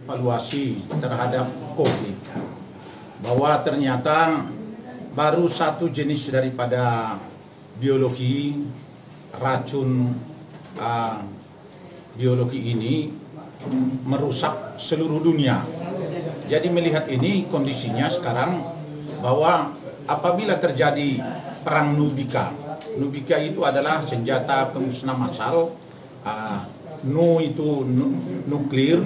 evaluasi terhadap COVID, bahwa ternyata baru satu jenis daripada biologi racun biologi ini merusak seluruh dunia. Jadi melihat ini kondisinya sekarang bahwa apabila terjadi perang Nubika itu adalah senjata pemusnah massal, itu nuklir,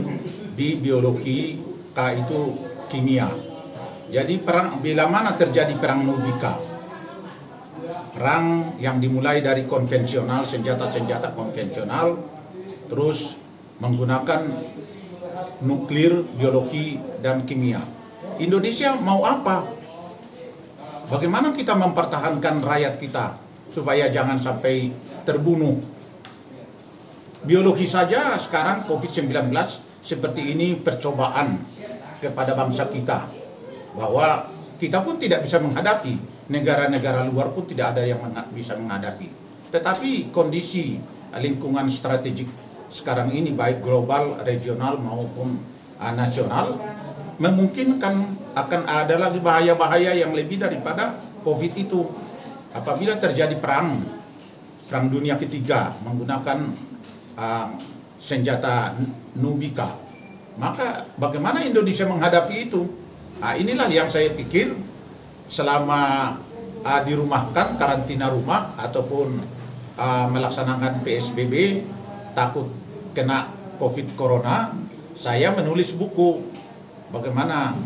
di biologi, K itu kimia. Jadi perang, bila mana terjadi perang Nubika, perang yang dimulai dari konvensional, senjata-senjata konvensional, terus menggunakan nuklir, biologi, dan kimia. Indonesia mau apa? Bagaimana kita mempertahankan rakyat kita supaya jangan sampai terbunuh? Biologi saja sekarang COVID-19 seperti ini percobaan kepada bangsa kita, bahwa kita pun tidak bisa menghadapi, negara-negara luar pun tidak ada yang bisa menghadapi. Tetapi kondisi lingkungan strategik sekarang ini, baik global, regional maupun nasional, memungkinkan akan ada lagi bahaya-bahaya yang lebih daripada COVID itu. Apabila terjadi perang dunia ketiga menggunakan senjata Nubika, maka bagaimana Indonesia menghadapi itu? Inilah yang saya pikir selama dirumahkan, karantina rumah ataupun melaksanakan PSBB takut kena COVID Corona, saya menulis buku. Bagaimana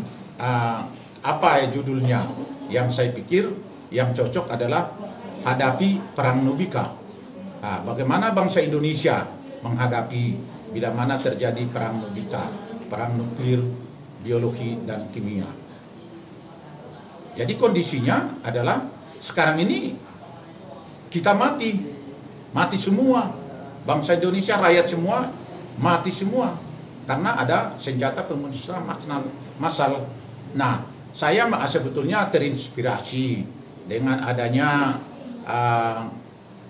apa judulnya? Yang saya pikir yang cocok adalah Hadapi Perang Nubika. Bagaimana bangsa Indonesia menghadapi bila mana terjadi perang Nubika, perang nuklir, biologi, dan kimia. Jadi kondisinya adalah sekarang ini kita mati semua. Bangsa Indonesia, rakyat semua mati semua karena ada senjata pemusnah massal. Nah, saya sebetulnya terinspirasi dengan adanya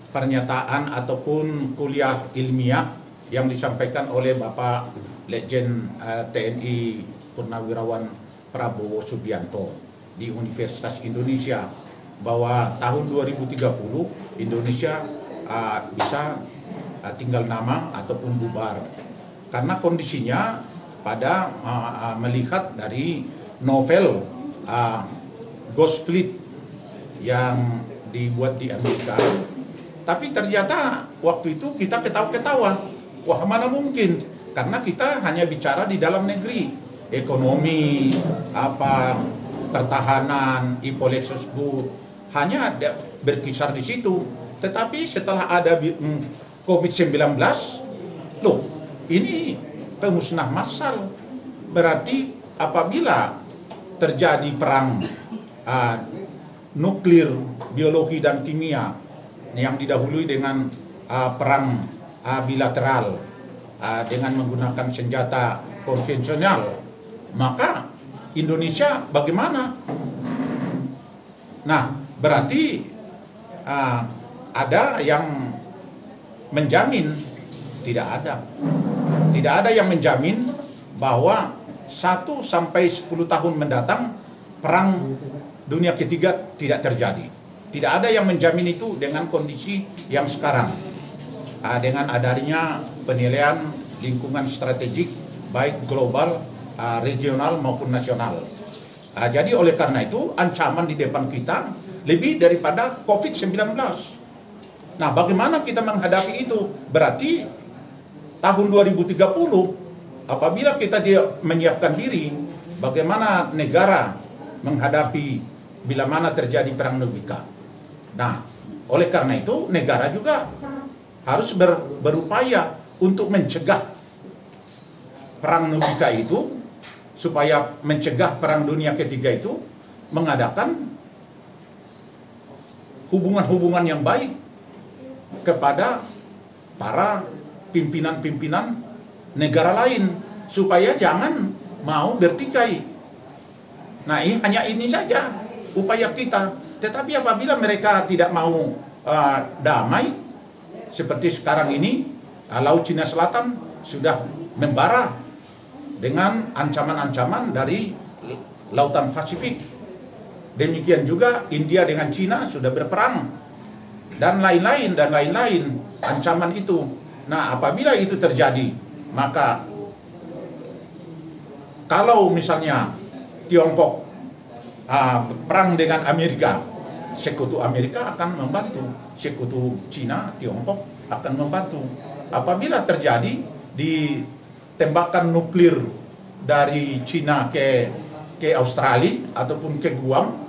pernyataan ataupun kuliah ilmiah yang disampaikan oleh Bapak Legend TNI Purnawirawan Prabowo Subianto di Universitas Indonesia, bahwa tahun 2030 Indonesia bisa tinggal nama ataupun bubar. Karena kondisinya pada melihat dari novel Ghost Fleet yang dibuat di Amerika. Tapi ternyata waktu itu kita ketawa-ketawa. Wah, mana mungkin? Karena kita hanya bicara di dalam negeri. Ekonomi, pertahanan, Ipolexosbud, hanya ada berkisar di situ. Tetapi setelah ada COVID-19, loh, ini pemusnah massal. Berarti apabila terjadi perang nuklir, biologi, dan kimia yang didahului dengan perang bilateral dengan menggunakan senjata konvensional, maka Indonesia bagaimana? Nah, berarti ada yang menjamin? Tidak ada. Tidak ada yang menjamin bahwa 1 sampai 10 tahun mendatang perang dunia ketiga tidak terjadi. Tidak ada yang menjamin itu dengan kondisi yang sekarang. Dengan adanya penilaian lingkungan strategik baik global, regional maupun nasional. Jadi oleh karena itu ancaman di depan kita lebih daripada COVID-19. Nah, bagaimana kita menghadapi itu? Berarti tahun 2030 apabila kita menyiapkan diri, bagaimana negara menghadapi bila mana terjadi perang Nubika. Nah, oleh karena itu negara juga harus berupaya untuk mencegah perang Nubika itu, supaya mencegah perang dunia ketiga itu, mengadakan hubungan-hubungan yang baik kepada para pimpinan-pimpinan negara lain, supaya jangan mau bertikai. Nah, hanya ini saja upaya kita. Tetapi apabila mereka tidak mau damai, seperti sekarang ini, Laut Cina Selatan sudah membara dengan ancaman-ancaman dari Lautan Pasifik. Demikian juga India dengan Cina sudah berperang dan lain-lain ancaman itu. Nah, apabila itu terjadi, maka kalau misalnya Tiongkok perang dengan Amerika, sekutu Amerika akan membantu, sekutu Cina, Tiongkok akan membantu. Apabila terjadi di tembakan nuklir dari Cina ke Australia ataupun ke Guam,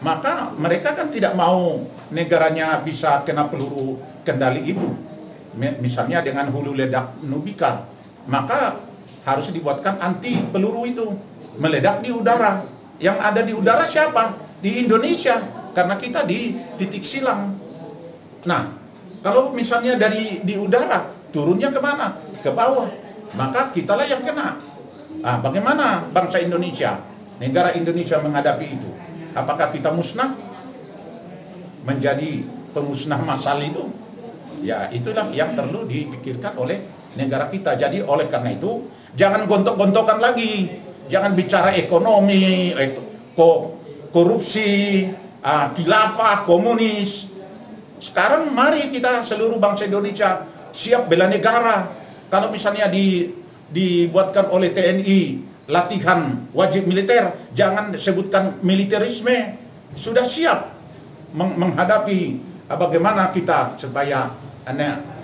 maka mereka kan tidak mau negaranya bisa kena peluru kendali itu. Misalnya dengan hulu ledak Nubika, maka harus dibuatkan anti peluru itu meledak di udara. Yang ada di udara siapa? Di Indonesia, karena kita di titik silang. Nah, kalau misalnya di udara turunnya kemana? Ke bawah, maka kitalah yang kena. Bagaimana bangsa Indonesia, negara Indonesia menghadapi itu? Apakah kita musnah? Menjadi pemusnah massal itu? Ya, itulah yang perlu dipikirkan oleh negara kita. Jadi oleh karena itu, jangan gontok-gontokan lagi. Jangan bicara ekonomi, korupsi, khilafah, komunis. Sekarang mari kita seluruh bangsa Indonesia siap bela negara. Kalau misalnya dibuatkan oleh TNI latihan wajib militer, jangan sebutkan militerisme. Sudah siap menghadapi bagaimana kita supaya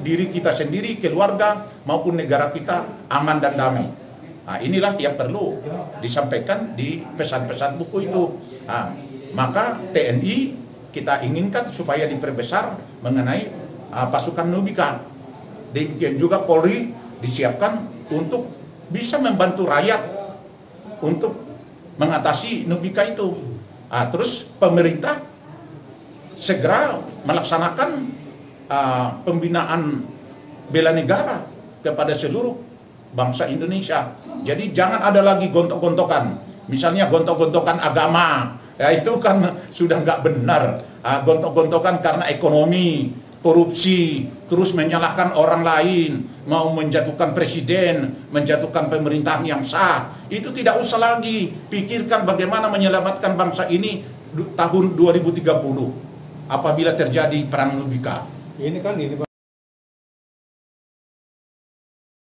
diri kita sendiri, keluarga maupun negara kita aman dan damai. Inilah yang perlu disampaikan di pesan-pesan buku itu. Maka TNI kita inginkan supaya diperbesar mengenai pasukan Nubika. Demikian juga Polri disiapkan untuk bisa membantu rakyat untuk mengatasi Nubika itu. Terus pemerintah segera melaksanakan pembinaan bela negara kepada seluruh bangsa Indonesia. Jadi jangan ada lagi gontok-gontokan. Misalnya gontok-gontokan agama, ya itu kan sudah nggak benar. Gontok-gontokan karena ekonomi, korupsi, terus menyalahkan orang lain, mau menjatuhkan presiden, menjatuhkan pemerintahan yang sah. Itu tidak usah lagi. Pikirkan bagaimana menyelamatkan bangsa ini tahun 2030 apabila terjadi perang Nubika. Ini kan